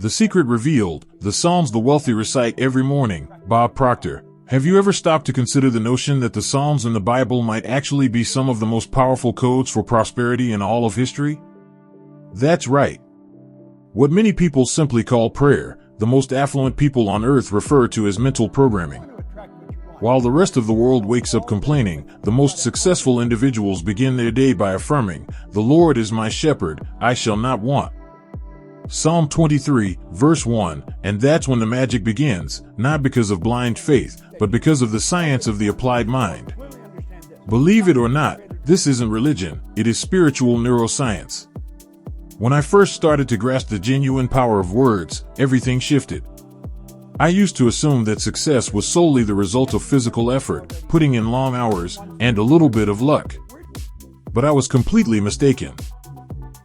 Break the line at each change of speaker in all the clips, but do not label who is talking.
The Secret Revealed, the Psalms the Wealthy Recite Every Morning, Bob Proctor. Have you ever stopped to consider the notion that the Psalms in the Bible might actually be some of the most powerful codes for prosperity in all of history? That's right. What many people simply call prayer, the most affluent people on earth refer to as mental programming. While the rest of the world wakes up complaining, the most successful individuals begin their day by affirming, "The Lord is my shepherd, I shall not want." Psalm 23, verse 1, and that's when the magic begins, not because of blind faith, but because of the science of the applied mind. Believe it or not, this isn't religion, it is spiritual neuroscience. When I first started to grasp the genuine power of words, everything shifted. I used to assume that success was solely the result of physical effort, putting in long hours, and a little bit of luck. But I was completely mistaken.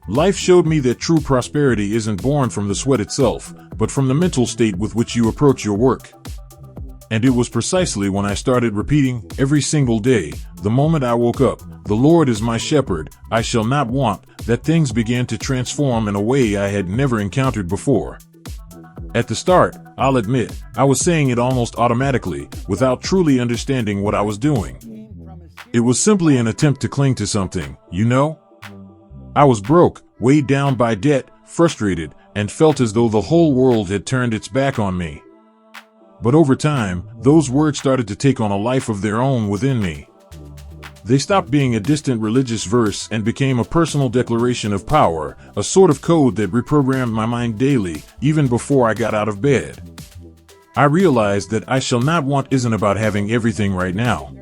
Life showed me that true prosperity isn't born from the sweat itself, but from the mental state with which you approach your work. And it was precisely when I started repeating, every single day, the moment I woke up, "The Lord is my shepherd, I shall not want," that things began to transform in a way I had never encountered before. At the start, I'll admit, I was saying it almost automatically, without truly understanding what I was doing. It was simply an attempt to cling to something, you know? I was broke, weighed down by debt, frustrated, and felt as though the whole world had turned its back on me. But over time, those words started to take on a life of their own within me. They stopped being a distant religious verse and became a personal declaration of power, a sort of code that reprogrammed my mind daily, even before I got out of bed. I realized that I shall not want isn't about having everything right now.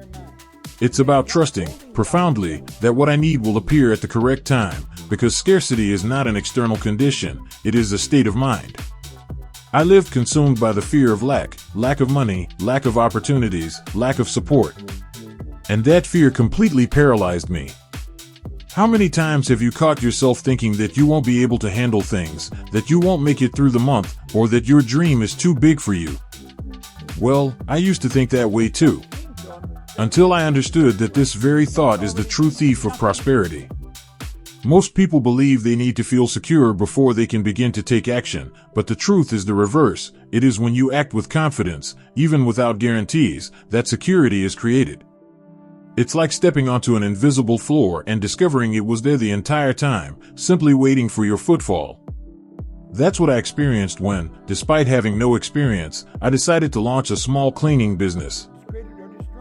It's about trusting, profoundly, that what I need will appear at the correct time, because scarcity is not an external condition, it is a state of mind. I lived consumed by the fear of lack of money, lack of opportunities, lack of support. And that fear completely paralyzed me. How many times have you caught yourself thinking that you won't be able to handle things, that you won't make it through the month, or that your dream is too big for you? Well, I used to think that way too. Until I understood that this very thought is the true thief of prosperity. Most people believe they need to feel secure before they can begin to take action, but the truth is the reverse. It is when you act with confidence, even without guarantees, that security is created. It's like stepping onto an invisible floor and discovering it was there the entire time, simply waiting for your footfall. That's what I experienced when, despite having no experience, I decided to launch a small cleaning business.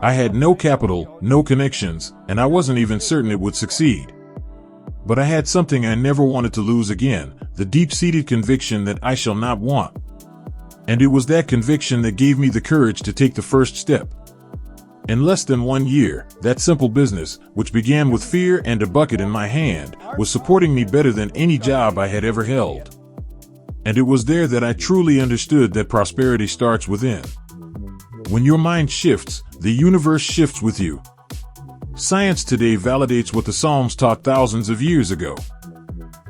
I had no capital, no connections, and I wasn't even certain it would succeed. But I had something I never wanted to lose again, the deep-seated conviction that I shall not want. And it was that conviction that gave me the courage to take the first step. In less than 1 year, that simple business, which began with fear and a bucket in my hand, was supporting me better than any job I had ever held. And it was there that I truly understood that prosperity starts within. When your mind shifts, the universe shifts with you. Science today validates what the Psalms taught thousands of years ago.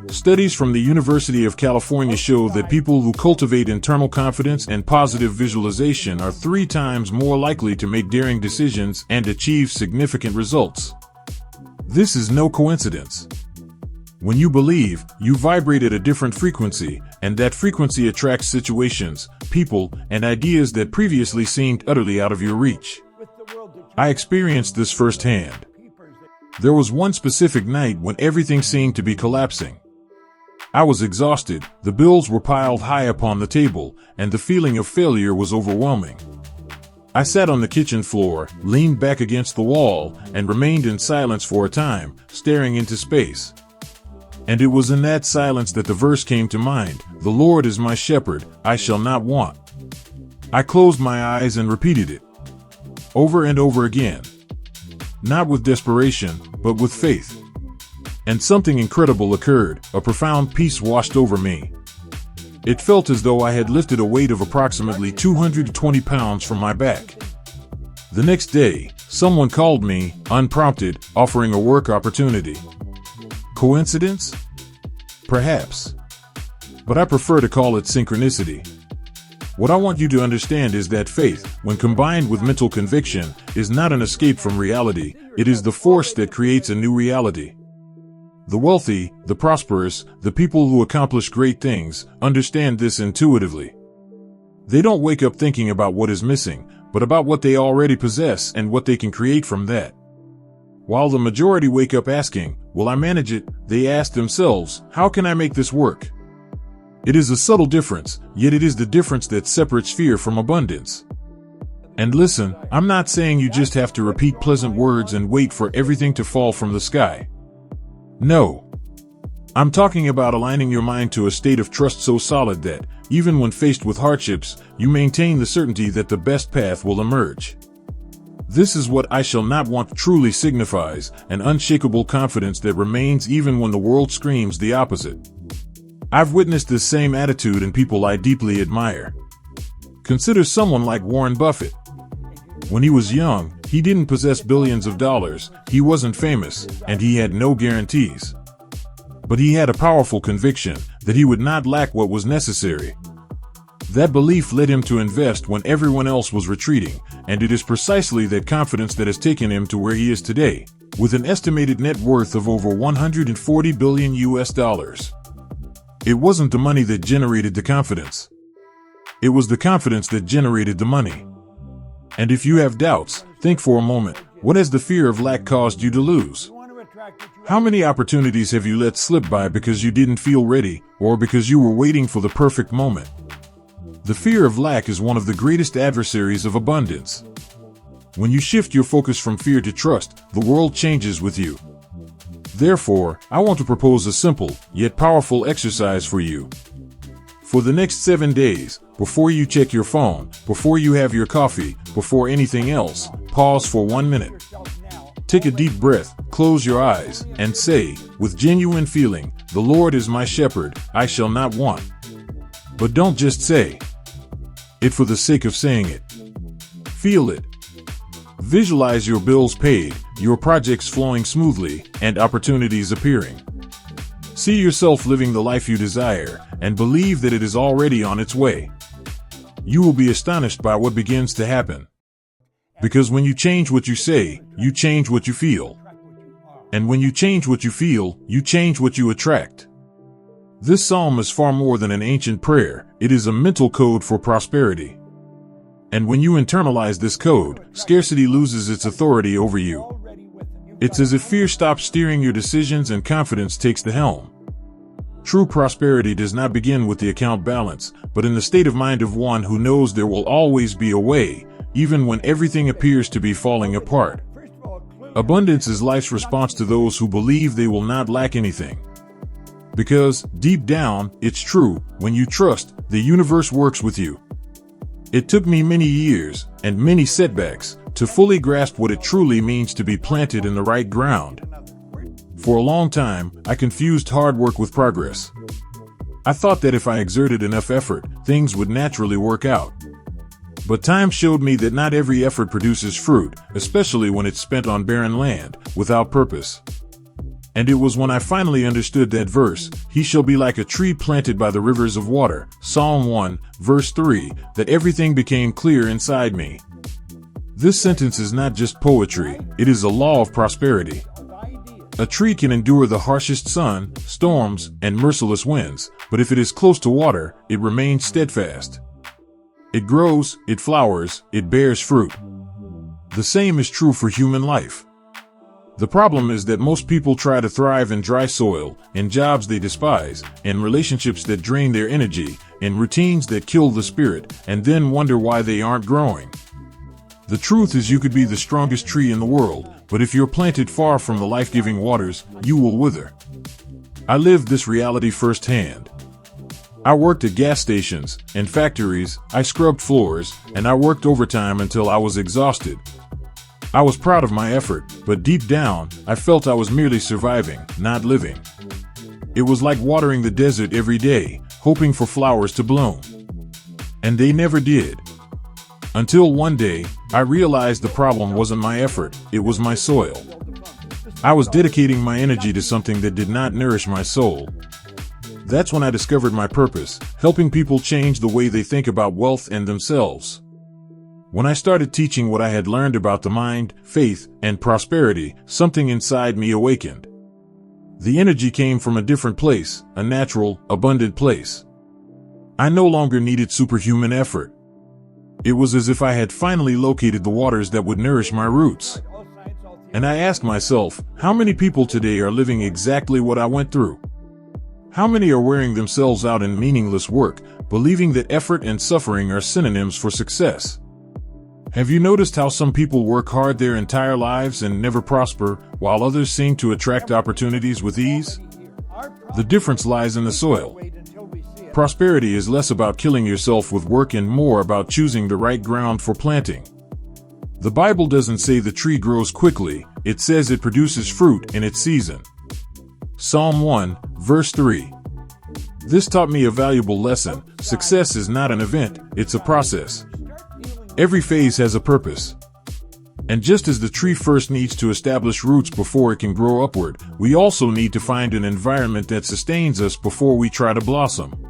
Studies from the University of California show that people who cultivate internal confidence and positive visualization are 3 times more likely to make daring decisions and achieve significant results. This is no coincidence. When you believe, you vibrate at a different frequency, and that frequency attracts situations, people, and ideas that previously seemed utterly out of your reach. I experienced this firsthand. There was one specific night when everything seemed to be collapsing. I was exhausted, the bills were piled high upon the table, and the feeling of failure was overwhelming. I sat on the kitchen floor, leaned back against the wall, and remained in silence for a time, staring into space. And it was in that silence that the verse came to mind, "The Lord is my shepherd, I shall not want." I closed my eyes and repeated it. Over and over again. Not with desperation, but with faith. And something incredible occurred, a profound peace washed over me. It felt as though I had lifted a weight of approximately 220 pounds from my back. The next day, someone called me, unprompted, offering a work opportunity. Coincidence? Perhaps. But I prefer to call it synchronicity. What I want you to understand is that faith, when combined with mental conviction, is not an escape from reality, it is the force that creates a new reality. The wealthy, the prosperous, the people who accomplish great things, understand this intuitively. They don't wake up thinking about what is missing, but about what they already possess and what they can create from that. While the majority wake up asking, "Will I manage it?" they ask themselves, "How can I make this work?" It is a subtle difference, yet it is the difference that separates fear from abundance. And listen, I'm not saying you just have to repeat pleasant words and wait for everything to fall from the sky. No. I'm talking about aligning your mind to a state of trust so solid that, even when faced with hardships, you maintain the certainty that the best path will emerge. This is what "I shall not want" truly signifies, an unshakable confidence that remains even when the world screams the opposite. I've witnessed this same attitude in people I deeply admire. Consider someone like Warren Buffett. When he was young, he didn't possess billions of dollars, he wasn't famous, and he had no guarantees. But he had a powerful conviction that he would not lack what was necessary. That belief led him to invest when everyone else was retreating, and it is precisely that confidence that has taken him to where he is today, with an estimated net worth of over $140 billion US. It wasn't the money that generated the confidence. It was the confidence that generated the money. And if you have doubts, think for a moment, what has the fear of lack caused you to lose? How many opportunities have you let slip by because you didn't feel ready, or because you were waiting for the perfect moment? The fear of lack is one of the greatest adversaries of abundance. When you shift your focus from fear to trust, the world changes with you. Therefore, I want to propose a simple, yet powerful exercise for you. For the next 7 days, before you check your phone, before you have your coffee, before anything else, pause for 1 minute. Take a deep breath, close your eyes, and say, with genuine feeling, "The Lord is my shepherd, I shall not want." But don't just say it for the sake of saying it. Feel it. Visualize your bills paid, your projects flowing smoothly, and opportunities appearing. See yourself living the life you desire, and believe that it is already on its way. You will be astonished by what begins to happen. Because when you change what you say, you change what you feel. And when you change what you feel, you change what you attract. This psalm is far more than an ancient prayer, it is a mental code for prosperity. And when you internalize this code, scarcity loses its authority over you. It's as if fear stops steering your decisions and confidence takes the helm. True prosperity does not begin with the account balance, but in the state of mind of one who knows there will always be a way, even when everything appears to be falling apart. Abundance is life's response to those who believe they will not lack anything. Because, deep down, it's true, when you trust, the universe works with you. It took me many years, and many setbacks, to fully grasp what it truly means to be planted in the right ground. For a long time, I confused hard work with progress. I thought that if I exerted enough effort, things would naturally work out. But time showed me that not every effort produces fruit, especially when it's spent on barren land, without purpose. And it was when I finally understood that verse, "He shall be like a tree planted by the rivers of water," Psalm 1, verse 3, that everything became clear inside me. This sentence is not just poetry, it is a law of prosperity. A tree can endure the harshest sun, storms, and merciless winds, but if it is close to water, it remains steadfast. It grows, it flowers, it bears fruit. The same is true for human life. The problem is that most people try to thrive in dry soil, in jobs they despise, in relationships that drain their energy, in routines that kill the spirit, and then wonder why they aren't growing. The truth is you could be the strongest tree in the world, but if you're planted far from the life-giving waters, you will wither. I lived this reality firsthand. I worked at gas stations, in factories, I scrubbed floors, and I worked overtime until I was exhausted. I was proud of my effort, but deep down, I felt I was merely surviving, not living. It was like watering the desert every day, hoping for flowers to bloom. And they never did. Until one day, I realized the problem wasn't my effort, it was my soil. I was dedicating my energy to something that did not nourish my soul. That's when I discovered my purpose, helping people change the way they think about wealth and themselves. When I started teaching what I had learned about the mind, faith, and prosperity, something inside me awakened. The energy came from a different place, a natural, abundant place. I no longer needed superhuman effort. It was as if I had finally located the waters that would nourish my roots. And I asked myself, how many people today are living exactly what I went through? How many are wearing themselves out in meaningless work, believing that effort and suffering are synonyms for success? Have you noticed how some people work hard their entire lives and never prosper, while others seem to attract opportunities with ease? The difference lies in the soil. Prosperity is less about killing yourself with work and more about choosing the right ground for planting. The Bible doesn't say the tree grows quickly, it says it produces fruit in its season. Psalm 1, verse 3. This taught me a valuable lesson. Success is not an event, it's a process. Every phase has a purpose. And just as the tree first needs to establish roots before it can grow upward, we also need to find an environment that sustains us before we try to blossom.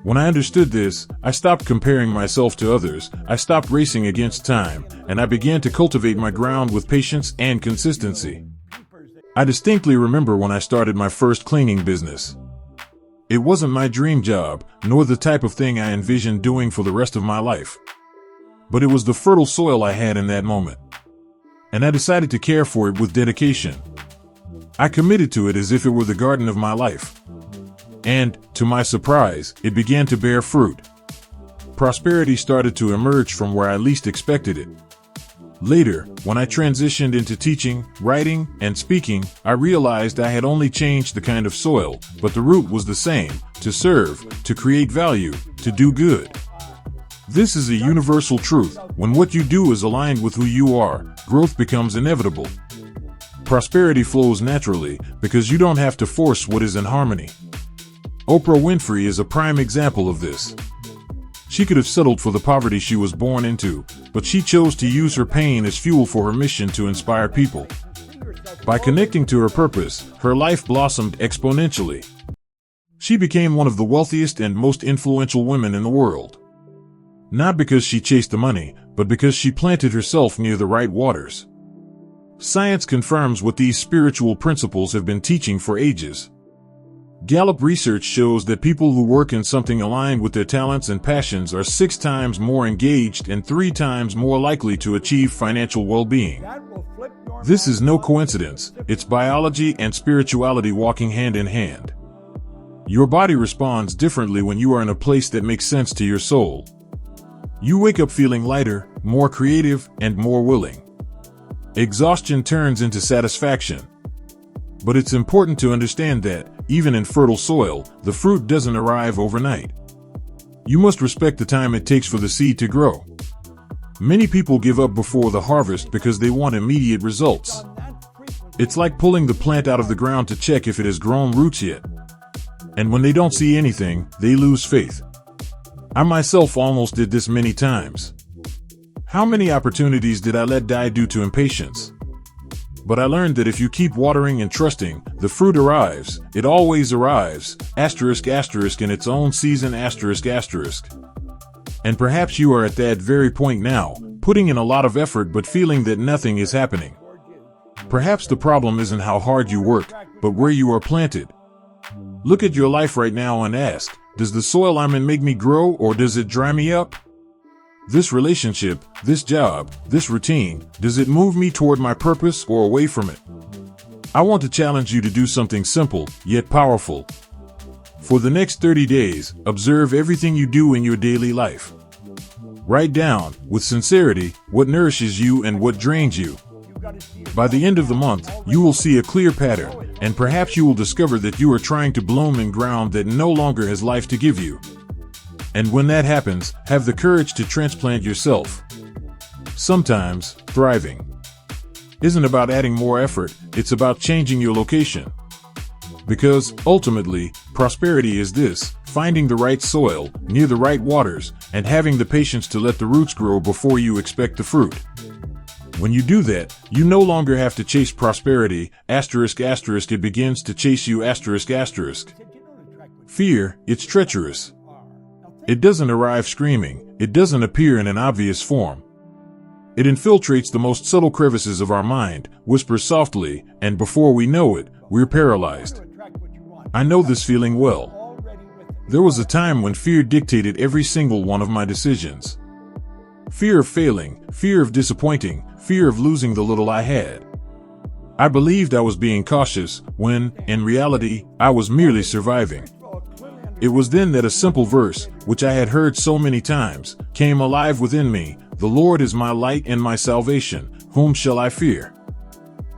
When I understood this, I stopped comparing myself to others, I stopped racing against time, and I began to cultivate my ground with patience and consistency. I distinctly remember when I started my first cleaning business. It wasn't my dream job, nor the type of thing I envisioned doing for the rest of my life. But it was the fertile soil I had in that moment. And I decided to care for it with dedication. I committed to it as if it were the garden of my life. And, to my surprise, it began to bear fruit. Prosperity started to emerge from where I least expected it. Later, when I transitioned into teaching, writing, and speaking, I realized I had only changed the kind of soil, but the root was the same: to serve, to create value, to do good. This is a universal truth. When what you do is aligned with who you are, growth becomes inevitable. Prosperity flows naturally because you don't have to force what is in harmony. Oprah Winfrey is a prime example of this. She could have settled for the poverty she was born into, but she chose to use her pain as fuel for her mission to inspire people. By connecting to her purpose, her life blossomed exponentially. She became one of the wealthiest and most influential women in the world. Not because she chased the money, but because she planted herself near the right waters. Science confirms what these spiritual principles have been teaching for ages. Gallup research shows that people who work in something aligned with their talents and passions are 6 times more engaged and 3 times more likely to achieve financial well-being. This is no coincidence, it's biology and spirituality walking hand in hand. Your body responds differently when you are in a place that makes sense to your soul. You wake up feeling lighter, more creative, and more willing. Exhaustion turns into satisfaction. But it's important to understand that, even in fertile soil, the fruit doesn't arrive overnight. You must respect the time it takes for the seed to grow. Many people give up before the harvest because they want immediate results. It's like pulling the plant out of the ground to check if it has grown roots yet. And when they don't see anything, they lose faith. I myself almost did this many times. How many opportunities did I let die due to impatience? But I learned that if you keep watering and trusting, the fruit arrives. It always arrives, ***, in its own season, ***. And perhaps you are at that very point now, putting in a lot of effort but feeling that nothing is happening. Perhaps the problem isn't how hard you work, but where you are planted. Look at your life right now and ask, does the soil I'm in make me grow or does it dry me up? This relationship, this job, this routine, does it move me toward my purpose or away from it? I want to challenge you to do something simple, yet powerful. For the next 30 days, observe everything you do in your daily life. Write down, with sincerity, what nourishes you and what drains you. By the end of the month, you will see a clear pattern, and perhaps you will discover that you are trying to bloom in ground that no longer has life to give you. And when that happens, have the courage to transplant yourself. Sometimes, thriving isn't about adding more effort, it's about changing your location. Because, ultimately, prosperity is this: finding the right soil, near the right waters, and having the patience to let the roots grow before you expect the fruit. When you do that, you no longer have to chase prosperity, ***, it begins to chase you, ***. Fear, it's treacherous. It doesn't arrive screaming, it doesn't appear in an obvious form. It infiltrates the most subtle crevices of our mind, whispers softly, and before we know it, we're paralyzed. I know this feeling well. There was a time when fear dictated every single one of my decisions. Fear of failing, fear of disappointing, fear of losing the little I had. I believed I was being cautious when, in reality, I was merely surviving. It was then that a simple verse, which I had heard so many times, came alive within me. The Lord is my light and my salvation. Whom shall I fear?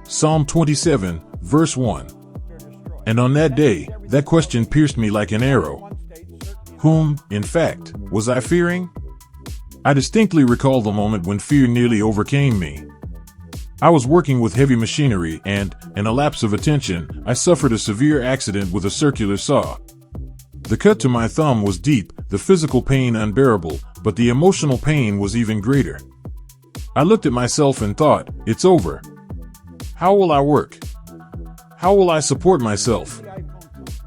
Psalm 27, verse 1. And on that day, that question pierced me like an arrow. Whom, in fact, was I fearing? I distinctly recall the moment when fear nearly overcame me. I was working with heavy machinery and, in a lapse of attention, I suffered a severe accident with a circular saw. The cut to my thumb was deep, the physical pain unbearable, but the emotional pain was even greater. I looked at myself and thought, it's over. How will I work? How will I support myself?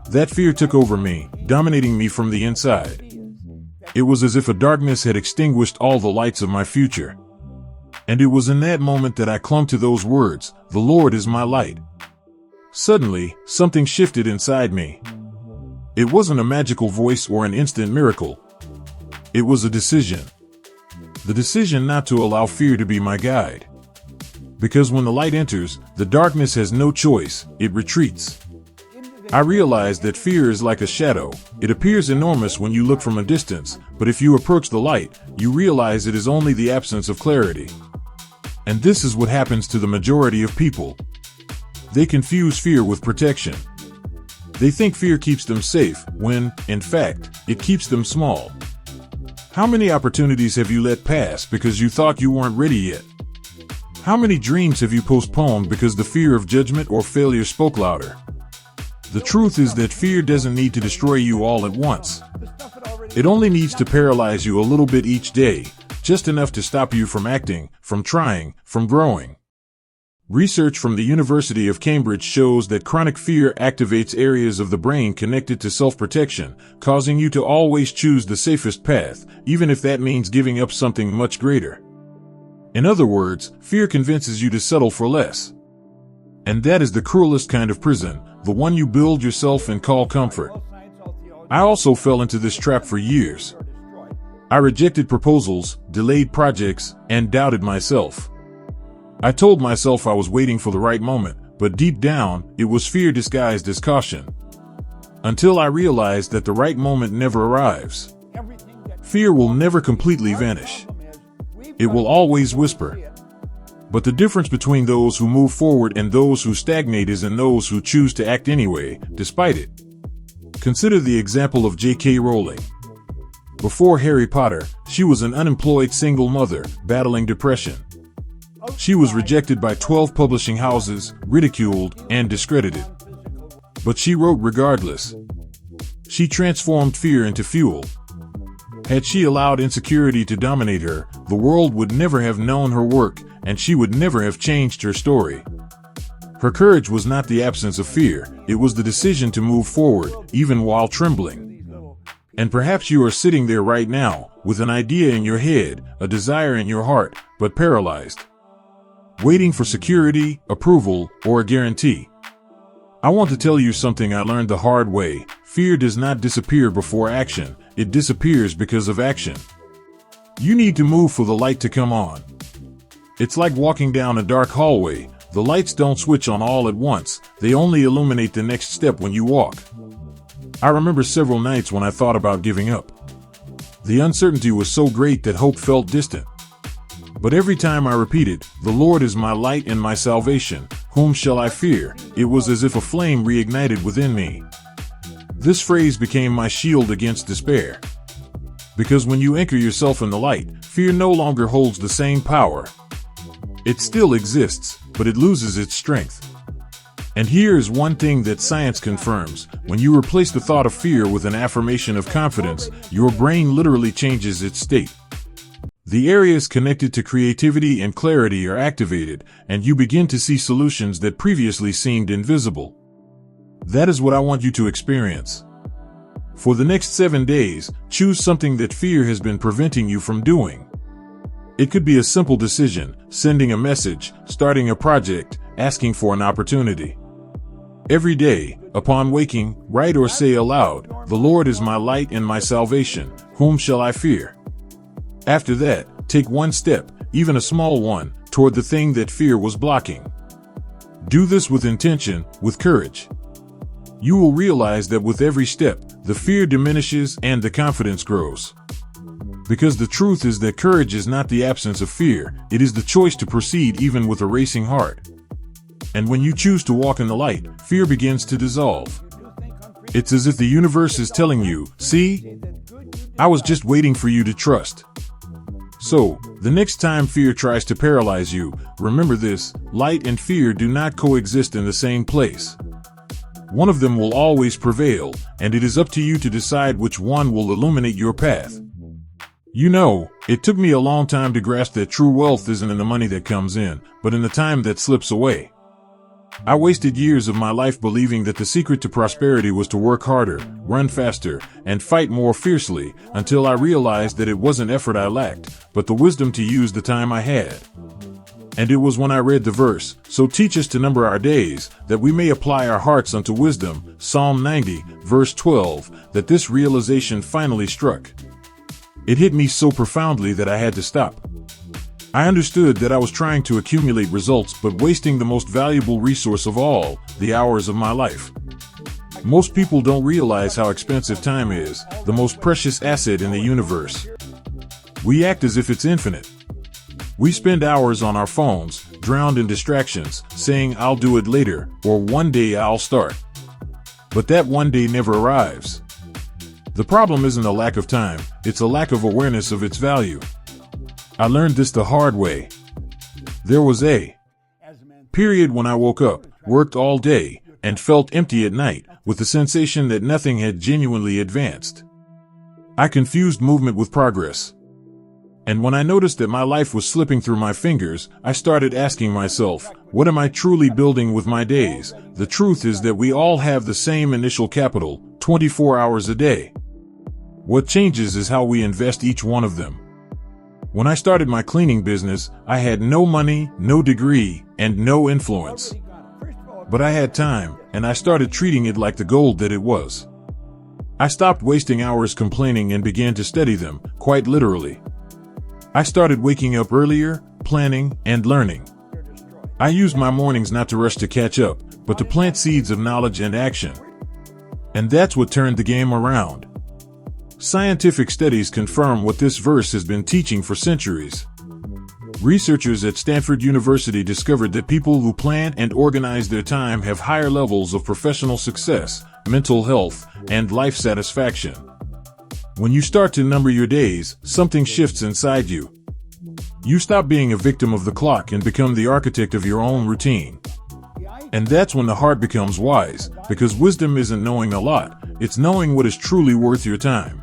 That fear took over me, dominating me from the inside. It was as if a darkness had extinguished all the lights of my future. And it was in that moment that I clung to those words, "The Lord is my light." Suddenly, something shifted inside me. It wasn't a magical voice or an instant miracle. It was a decision. The decision not to allow fear to be my guide. Because when the light enters, the darkness has no choice, it retreats. I realized that fear is like a shadow. It appears enormous when you look from a distance, but if you approach the light, you realize it is only the absence of clarity. And this is what happens to the majority of people. They confuse fear with protection. They think fear keeps them safe, when, in fact, it keeps them small. How many opportunities have you let pass because you thought you weren't ready yet? How many dreams have you postponed because the fear of judgment or failure spoke louder? The truth is that fear doesn't need to destroy you all at once. It only needs to paralyze you a little bit each day, just enough to stop you from acting, from trying, from growing. Research from the University of Cambridge shows that chronic fear activates areas of the brain connected to self-protection, causing you to always choose the safest path, even if that means giving up something much greater. In other words, fear convinces you to settle for less. And that is the cruelest kind of prison, the one you build yourself and call comfort. I also fell into this trap for years. I rejected proposals, delayed projects, and doubted myself. I told myself I was waiting for the right moment, but deep down, it was fear disguised as caution. Until I realized that the right moment never arrives. Fear will never completely vanish. It will always whisper. But the difference between those who move forward and those who stagnate is in those who choose to act anyway, despite it. Consider the example of J.K. Rowling. Before Harry Potter, she was an unemployed single mother, battling depression. She was rejected by 12 publishing houses, ridiculed, and discredited. But she wrote regardless. She transformed fear into fuel. Had she allowed insecurity to dominate her, the world would never have known her work, and she would never have changed her story. Her courage was not the absence of fear, it was the decision to move forward, even while trembling. And perhaps you are sitting there right now, with an idea in your head, a desire in your heart, but paralyzed. Waiting for security, approval, or a guarantee. I want to tell you something I learned the hard way. Fear does not disappear before action, it disappears because of action. You need to move for the light to come on. It's like walking down a dark hallway. The lights don't switch on all at once, they only illuminate the next step when you walk. I remember several nights when I thought about giving up. The uncertainty was so great that hope felt distant. But every time I repeated, "The Lord is my light and my salvation, whom shall I fear?" it was as if a flame reignited within me. This phrase became my shield against despair. Because when you anchor yourself in the light, fear no longer holds the same power. It still exists, but it loses its strength. And here is one thing that science confirms. When you replace the thought of fear with an affirmation of confidence, your brain literally changes its state. The areas connected to creativity and clarity are activated, and you begin to see solutions that previously seemed invisible. That is what I want you to experience. For the next 7 days, choose something that fear has been preventing you from doing. It could be a simple decision, sending a message, starting a project, asking for an opportunity. Every day, upon waking, write or say aloud, "The Lord is my light and my salvation. Whom shall I fear?" After that, take one step, even a small one, toward the thing that fear was blocking. Do this with intention, with courage. You will realize that with every step, the fear diminishes and the confidence grows. Because the truth is that courage is not the absence of fear, it is the choice to proceed even with a racing heart. And when you choose to walk in the light, fear begins to dissolve. It's as if the universe is telling you, "See? I was just waiting for you to trust." So, the next time fear tries to paralyze you, remember this: light and fear do not coexist in the same place. One of them will always prevail, and it is up to you to decide which one will illuminate your path. You know, it took me a long time to grasp that true wealth isn't in the money that comes in, but in the time that slips away. I wasted years of my life believing that the secret to prosperity was to work harder, run faster, and fight more fiercely, until I realized that it wasn't effort I lacked, but the wisdom to use the time I had. And it was when I read the verse, "So teach us to number our days, that we may apply our hearts unto wisdom," Psalm 90, verse 12, that this realization finally struck. It hit me so profoundly that I had to stop. I understood that I was trying to accumulate results but wasting the most valuable resource of all, the hours of my life. Most people don't realize how expensive time is, the most precious asset in the universe. We act as if it's infinite. We spend hours on our phones, drowned in distractions, saying "I'll do it later," or "one day I'll start." But that one day never arrives. The problem isn't a lack of time, it's a lack of awareness of its value. I learned this the hard way. There was a period when I woke up, worked all day, and felt empty at night, with the sensation that nothing had genuinely advanced. I confused movement with progress. And when I noticed that my life was slipping through my fingers, I started asking myself, what am I truly building with my days? The truth is that we all have the same initial capital, 24 hours a day. What changes is how we invest each one of them. When I started my cleaning business, I had no money, no degree, and no influence. But I had time, and I started treating it like the gold that it was. I stopped wasting hours complaining and began to study them, quite literally. I started waking up earlier, planning, and learning. I used my mornings not to rush to catch up, but to plant seeds of knowledge and action. And that's what turned the game around. Scientific studies confirm what this verse has been teaching for centuries. Researchers at Stanford University discovered that people who plan and organize their time have higher levels of professional success, mental health, and life satisfaction. When you start to number your days, something shifts inside you. You stop being a victim of the clock and become the architect of your own routine. And that's when the heart becomes wise, because wisdom isn't knowing a lot, it's knowing what is truly worth your time.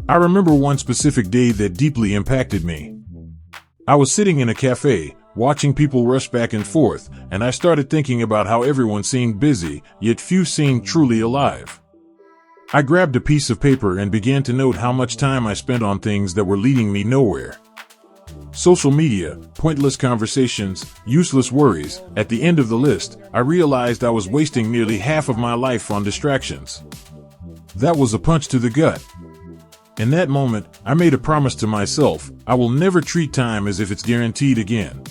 I remember one specific day that deeply impacted me. I was sitting in a cafe, watching people rush back and forth, and I started thinking about how everyone seemed busy, yet few seemed truly alive. I grabbed a piece of paper and began to note how much time I spent on things that were leading me nowhere. Social media, pointless conversations, useless worries. At the end of the list, I realized I was wasting nearly half of my life on distractions. That was a punch to the gut. In that moment, I made a promise to myself, I will never treat time as if it's guaranteed again.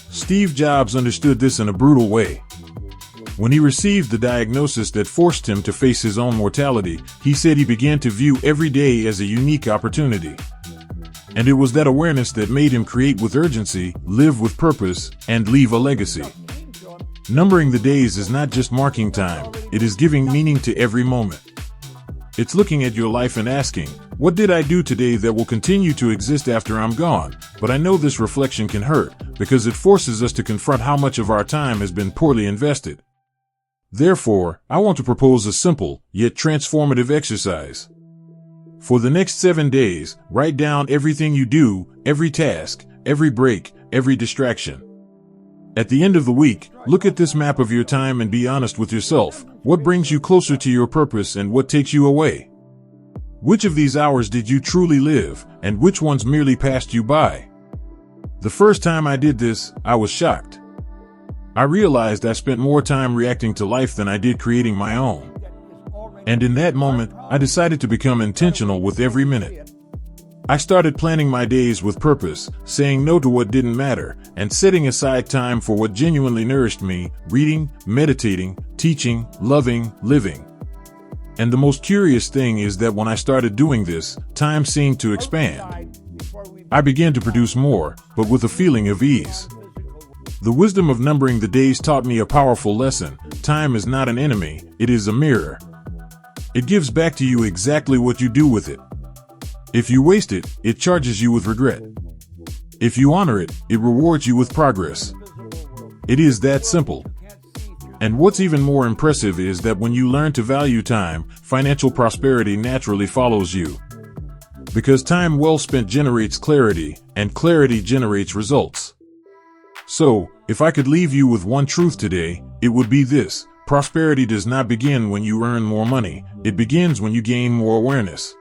Steve Jobs understood this in a brutal way. When he received the diagnosis that forced him to face his own mortality, he said he began to view every day as a unique opportunity. And it was that awareness that made him create with urgency, live with purpose, and leave a legacy. Numbering the days is not just marking time, it is giving meaning to every moment. It's looking at your life and asking, what did I do today that will continue to exist after I'm gone? But I know this reflection can hurt, because it forces us to confront how much of our time has been poorly invested. Therefore, I want to propose a simple, yet transformative exercise. For the next 7 days, write down everything you do, every task, every break, every distraction. At the end of the week, look at this map of your time and be honest with yourself. What brings you closer to your purpose and what takes you away? Which of these hours did you truly live, and which ones merely passed you by? The first time I did this, I was shocked. I realized I spent more time reacting to life than I did creating my own. And in that moment, I decided to become intentional with every minute. I started planning my days with purpose, saying no to what didn't matter, and setting aside time for what genuinely nourished me: reading, meditating, teaching, loving, living. And the most curious thing is that when I started doing this, time seemed to expand. I began to produce more, but with a feeling of ease. The wisdom of numbering the days taught me a powerful lesson. Time is not an enemy, it is a mirror. It gives back to you exactly what you do with it. If you waste it, it charges you with regret. If you honor it, it rewards you with progress. It is that simple. And what's even more impressive is that when you learn to value time, financial prosperity naturally follows you. Because time well spent generates clarity, and clarity generates results. So, if I could leave you with one truth today, it would be this: prosperity does not begin when you earn more money, it begins when you gain more awareness.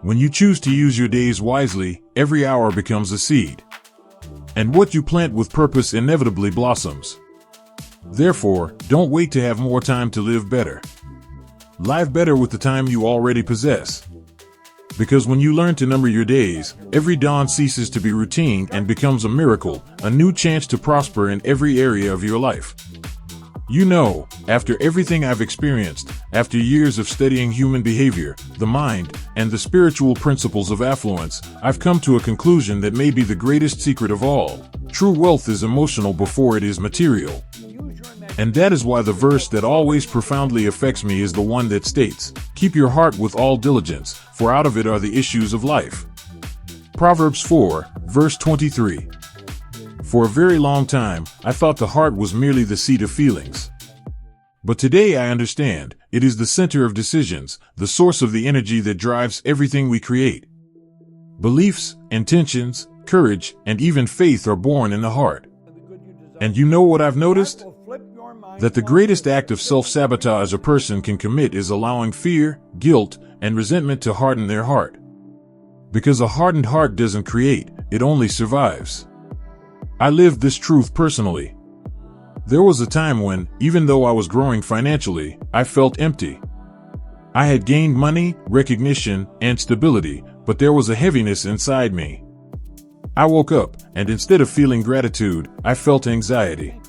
When you choose to use your days wisely, every hour becomes a seed. And what you plant with purpose inevitably blossoms. Therefore, don't wait to have more time to live better. Live better with the time you already possess. Because when you learn to number your days, every dawn ceases to be routine and becomes a miracle, a new chance to prosper in every area of your life. You know, after everything I've experienced, after years of studying human behavior, the mind, and the spiritual principles of affluence, I've come to a conclusion that may be the greatest secret of all. True wealth is emotional before it is material. And that is why the verse that always profoundly affects me is the one that states, "Keep your heart with all diligence, for out of it are the issues of life." Proverbs 4, verse 23. For a very long time, I thought the heart was merely the seat of feelings. But today I understand, it is the center of decisions, the source of the energy that drives everything we create. Beliefs, intentions, courage, and even faith are born in the heart. And you know what I've noticed? That the greatest act of self-sabotage a person can commit is allowing fear, guilt, and resentment to harden their heart. Because a hardened heart doesn't create, it only survives. I lived this truth personally. There was a time when, even though I was growing financially, I felt empty. I had gained money, recognition, and stability, but there was a heaviness inside me. I woke up, and instead of feeling gratitude, I felt anxiety.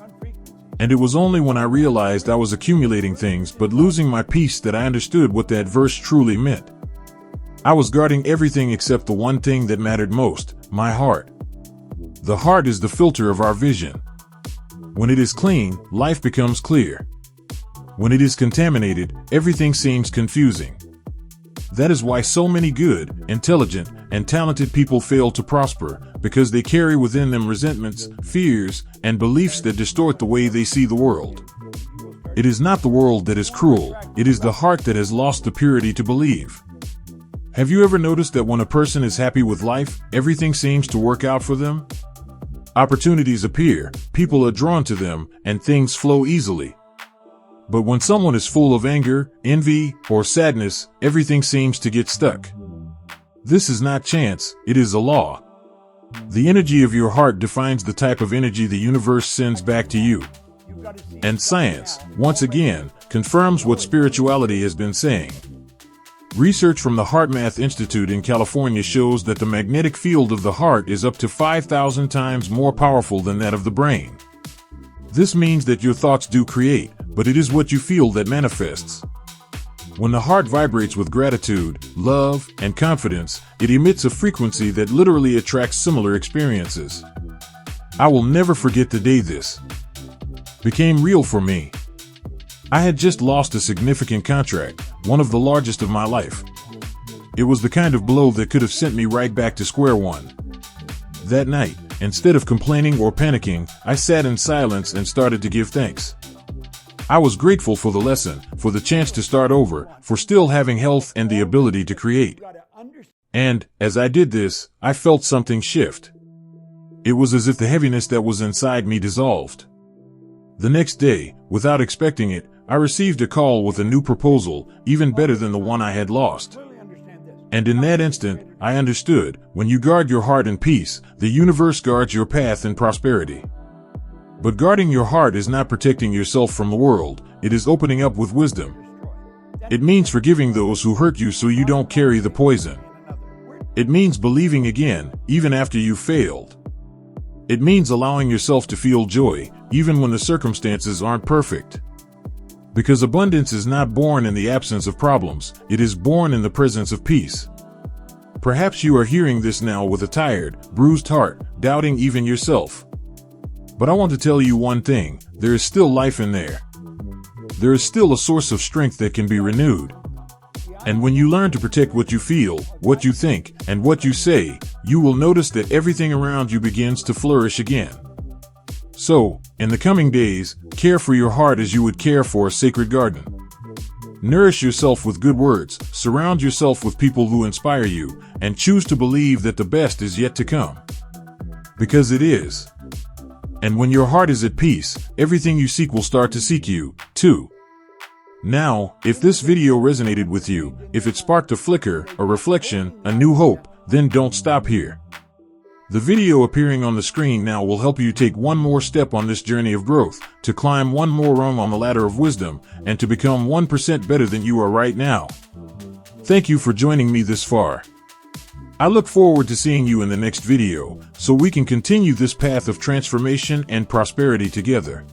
And it was only when I realized I was accumulating things but losing my peace that I understood what that verse truly meant. I was guarding everything except the one thing that mattered most: my heart. The heart is the filter of our vision. When it is clean, life becomes clear. When it is contaminated, everything seems confusing. That is why so many good, intelligent, and talented people fail to prosper, because they carry within them resentments, fears, and beliefs that distort the way they see the world. It is not the world that is cruel, it is the heart that has lost the purity to believe. Have you ever noticed that when a person is happy with life, everything seems to work out for them? Opportunities appear, people are drawn to them, and things flow easily. But when someone is full of anger, envy, or sadness, everything seems to get stuck. This is not chance, it is a law. The energy of your heart defines the type of energy the universe sends back to you. And science, once again, confirms what spirituality has been saying. Research from the HeartMath Institute in California shows that the magnetic field of the heart is up to 5,000 times more powerful than that of the brain. This means that your thoughts do create, but it is what you feel that manifests. When the heart vibrates with gratitude, love, and confidence, it emits a frequency that literally attracts similar experiences. I will never forget the day this became real for me. I had just lost a significant contract, one of the largest of my life. It was the kind of blow that could have sent me right back to square one. That night, instead of complaining or panicking, I sat in silence and started to give thanks. I was grateful for the lesson, for the chance to start over, for still having health and the ability to create. And, as I did this, I felt something shift. It was as if the heaviness that was inside me dissolved. The next day, without expecting it, I received a call with a new proposal, even better than the one I had lost. And in that instant, I understood, when you guard your heart in peace, the universe guards your path in prosperity. But guarding your heart is not protecting yourself from the world, it is opening up with wisdom. It means forgiving those who hurt you so you don't carry the poison. It means believing again, even after you've failed. It means allowing yourself to feel joy, even when the circumstances aren't perfect. Because abundance is not born in the absence of problems, it is born in the presence of peace. Perhaps you are hearing this now with a tired, bruised heart, doubting even yourself. But I want to tell you one thing, there is still life in there. There is still a source of strength that can be renewed. And when you learn to protect what you feel, what you think, and what you say, you will notice that everything around you begins to flourish again. So, in the coming days, care for your heart as you would care for a sacred garden. Nourish yourself with good words, surround yourself with people who inspire you, and choose to believe that the best is yet to come. Because it is. And when your heart is at peace, everything you seek will start to seek you, too. Now, if this video resonated with you, if it sparked a flicker, a reflection, a new hope, then don't stop here. The video appearing on the screen now will help you take one more step on this journey of growth, to climb one more rung on the ladder of wisdom, and to become 1% better than you are right now. Thank you for joining me this far. I look forward to seeing you in the next video, so we can continue this path of transformation and prosperity together.